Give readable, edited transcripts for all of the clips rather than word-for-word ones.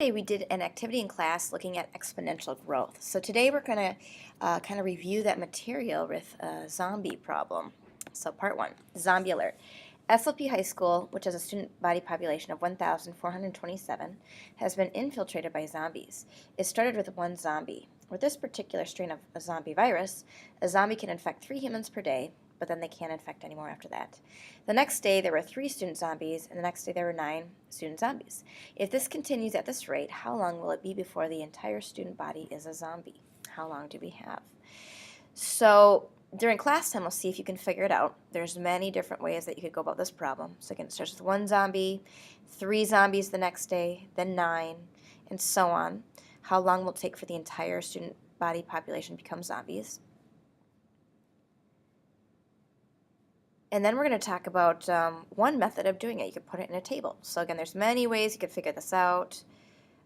Today we did an activity in class looking at exponential growth. So today we're going to kind of review that material with a zombie problem. So part 1, zombie alert. SLP High School, which has a student body population of 1,427, has been infiltrated by zombies. It started with one zombie. With this particular strain of a zombie virus, a zombie can infect 3 humans per day, but then they can't infect anymore after that. The next day there were 3 student zombies, and the next day there were 9 student zombies. If this continues at this rate, how long will it be before the entire student body is a zombie? How long do we have? So during class time, we'll see if you can figure it out. There's many different ways that you could go about this problem. So again, it starts with 1 zombie, 3 zombies the next day, then 9, and so on. How long will it take for the entire student body population to become zombies? And then we're going to talk about one method of doing it. You could put it in a table. So again, there's many ways you could figure this out.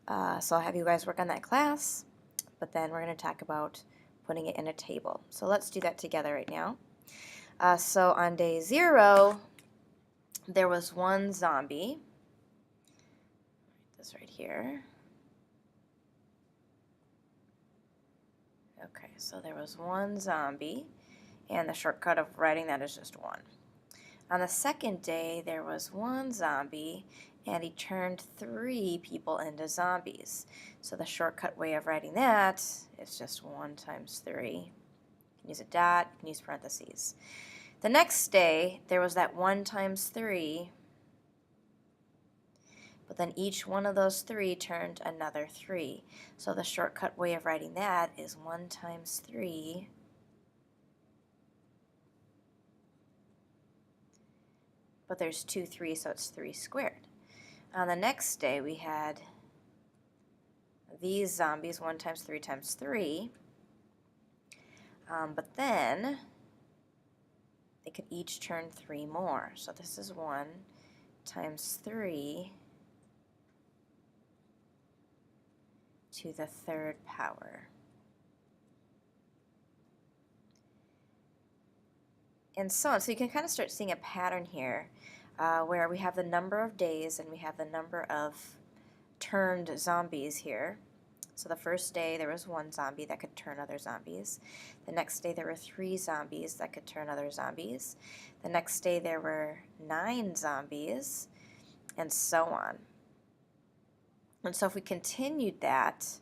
So I'll have you guys work on that class. But then we're going to talk about putting it in a table. So let's do that together right now. So on day 0, there was 1 zombie. Write this right here. Okay, so there was 1 zombie. And the shortcut of writing that is just 1. On the second day, there was 1 zombie, and he turned 3 people into zombies. So the shortcut way of writing that is just 1 times 3. You can use a dot, you can use parentheses. The next day, there was that 1 times 3, but then each one of those 3 turned another 3. So the shortcut way of writing that is 1 times 3. But there's 2 3, so it's 3 squared. On the next day, we had these zombies, 1 times 3 times 3. But then they could each turn 3 more. So this is 1 times 3 to the 3rd power. And so on. So you can kind of start seeing a pattern here where we have the number of days and we have the number of turned zombies here. So the first day there was 1 zombie that could turn other zombies. The next day there were 3 zombies that could turn other zombies. The next day there were 9 zombies, and so on. And so if we continued that,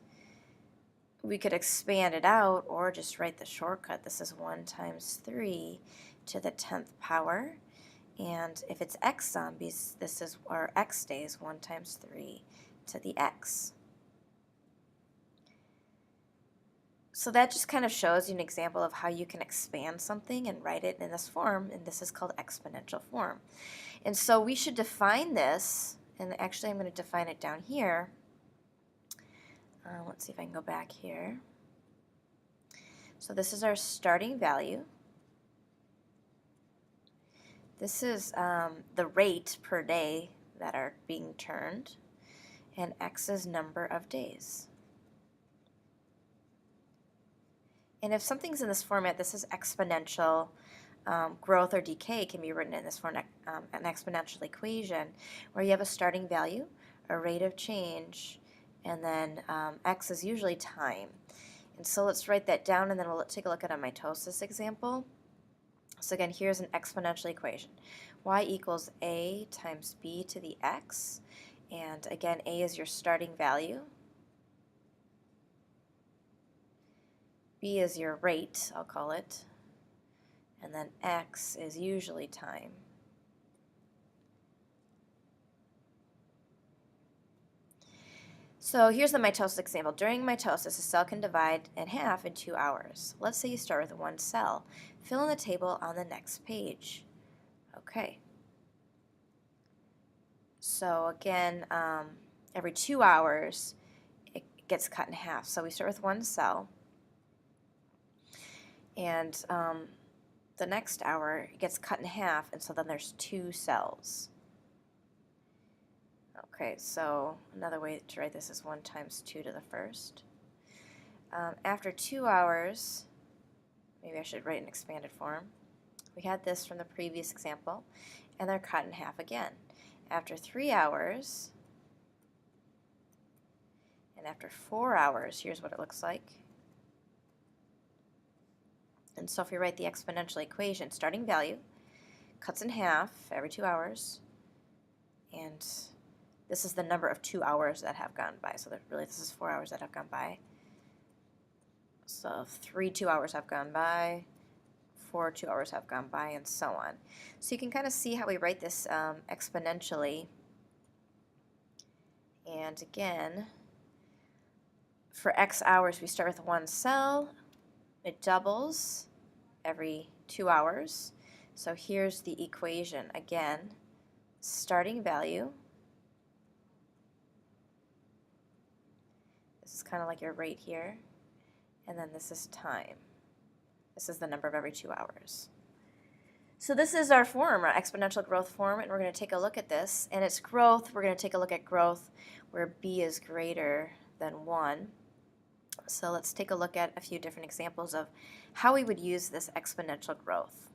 we could expand it out or just write the shortcut. This is 1 times 3 to the 10th power. And if it's x zombies, this is, or x days, 1 times 3 to the x. So that just kind of shows you an example of how you can expand something and write it in this form, and this is called exponential form. And so we should define this, and actually I'm going to define it down here. Let's see if I can go back here. So this is our starting value. This is the rate per day that are being turned, and x is number of days. And if something's in this format, this is exponential growth or decay can be written in this form, an exponential equation, where you have a starting value, a rate of change, and then x is usually time. And so let's write that down, and then we'll take a look at a mitosis example. So again, here's an exponential equation. Y equals a times b to the x. And again, a is your starting value. B is your rate, I'll call it. And then x is usually time. So here's the mitosis example. During mitosis, a cell can divide in half in 2 hours. Let's say you start with 1 cell. Fill in the table on the next page. Okay. So again, every 2 hours, it gets cut in half. So we start with 1 cell. And the next hour, it gets cut in half, and so then there's 2 cells. Okay, so another way to write this is 1 times 2 to the 1st. After 2 hours, maybe I should write an expanded form. We had this from the previous example, and they're cut in half again. After 3 hours, And after 4 hours, here's what it looks like. And so if we write the exponential equation, starting value cuts in half every 2 hours, and this is the number of 2 hours that have gone by. So that really this is 4 hours that have gone by. So 3 2 hours have gone by, 4 2 hours have gone by, and so on. So you can kind of see how we write this exponentially. And again, for x hours, we start with one cell. It doubles every 2 hours. So here's the equation. Again, starting value. This is kind of like your rate here. And then this is time. This is the number of every 2 hours. So this is our form, our exponential growth form, and we're going to take a look at this. And its growth, we're going to take a look at growth where b is greater than 1. So let's take a look at a few different examples of how we would use this exponential growth.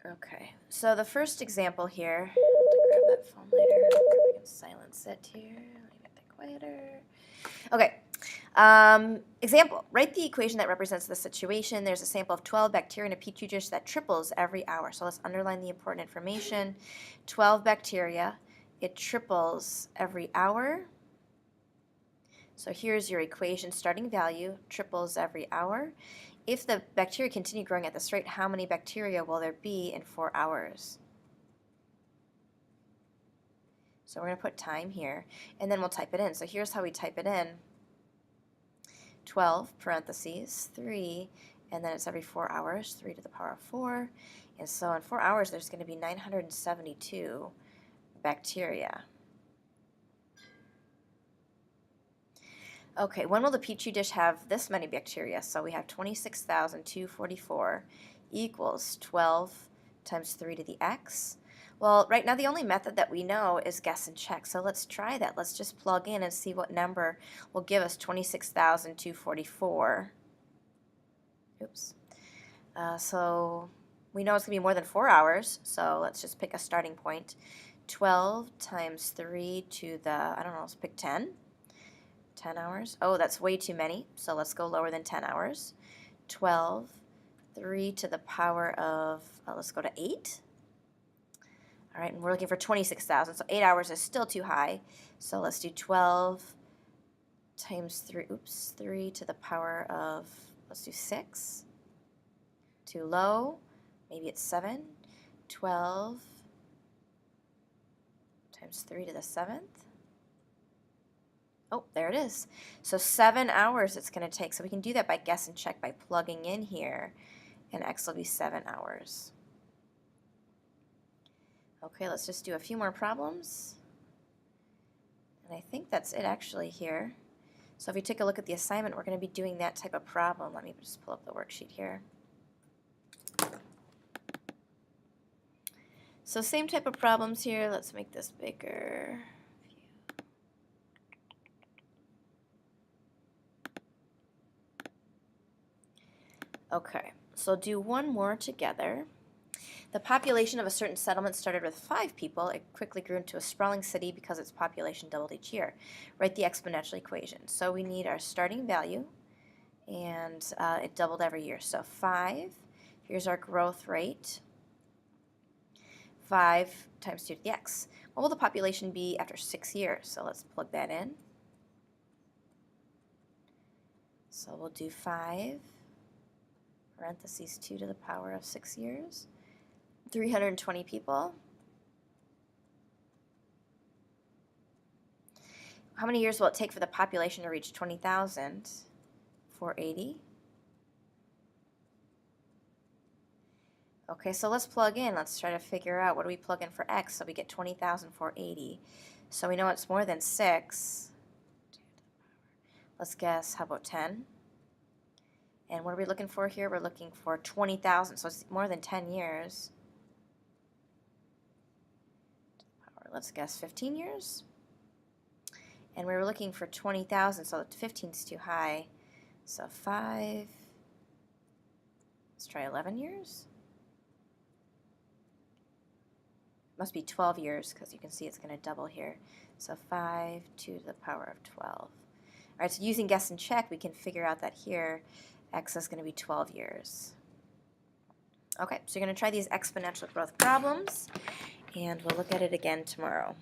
Okay, so the first example here, I'll have to grab that phone later. I can silence it here. Let me get that quieter. Okay, example, write the equation that represents the situation. There's a sample of 12 bacteria in a petri dish that triples every hour. So let's underline the important information. 12 bacteria, it triples every hour. So here's your equation, starting value, triples every hour. If the bacteria continue growing at this rate, how many bacteria will there be in 4 hours? So we're going to put time here, and then we'll type it in. So here's how we type it in. 12 parentheses 3, and then it's every 4 hours, 3 to the power of 4. And so in 4 hours, there's going to be 972 bacteria. Okay, when will the petri dish have this many bacteria? So we have 26,244 equals 12 times 3 to the x. Well, right now the only method that we know is guess and check. So let's try that. Let's just plug in and see what number will give us 26,244. Oops. So we know it's going to be more than 4 hours. So let's just pick a starting point. 12 times 3 to the, I don't know, let's pick 10. 10 hours. Oh, that's way too many. So let's go lower than 10 hours. 12, 3 to the power of, let's go to 8. All right, and we're looking for 26,000. So 8 hours is still too high. So let's do 12 times 3, 3 to the power of, let's do 6. Too low. Maybe it's 7. 12 times 3 to the 7th. Oh, there it is. So 7 hours it's going to take. So we can do that by guess and check by plugging in here. And x will be 7 hours. Okay, let's just do a few more problems. And I think that's it actually here. So if you take a look at the assignment, we're going to be doing that type of problem. Let me just pull up the worksheet here. So same type of problems here. Let's make this bigger. Okay, so do one more together. The population of a certain settlement started with 5 people. It quickly grew into a sprawling city because its population doubled each year. Write the exponential equation. So we need our starting value, and it doubled every year. So 5, here's our growth rate. 5 times 2 to the x. What will the population be after 6 years? So let's plug that in. So we'll do 5, parentheses 2 to the power of 6 years. 320 people. How many years will it take for the population to reach 20,000? 480. Okay, so let's plug in. Let's try to figure out what do we plug in for x. So we get 20,480. So we know it's more than 6. Let's guess, how about 10? And what are we looking for here? We're looking for 20,000, so it's more than 10 years. Let's guess 15 years. And we were looking for 20,000, so 15 is too high. So 5, let's try 11 years. must be 12 years because you can see it's going to double here. So 5 to the power of 12. All right, so using guess and check, we can figure out that here x is going to be 12 years. Okay, so you're going to try these exponential growth problems, and we'll look at it again tomorrow.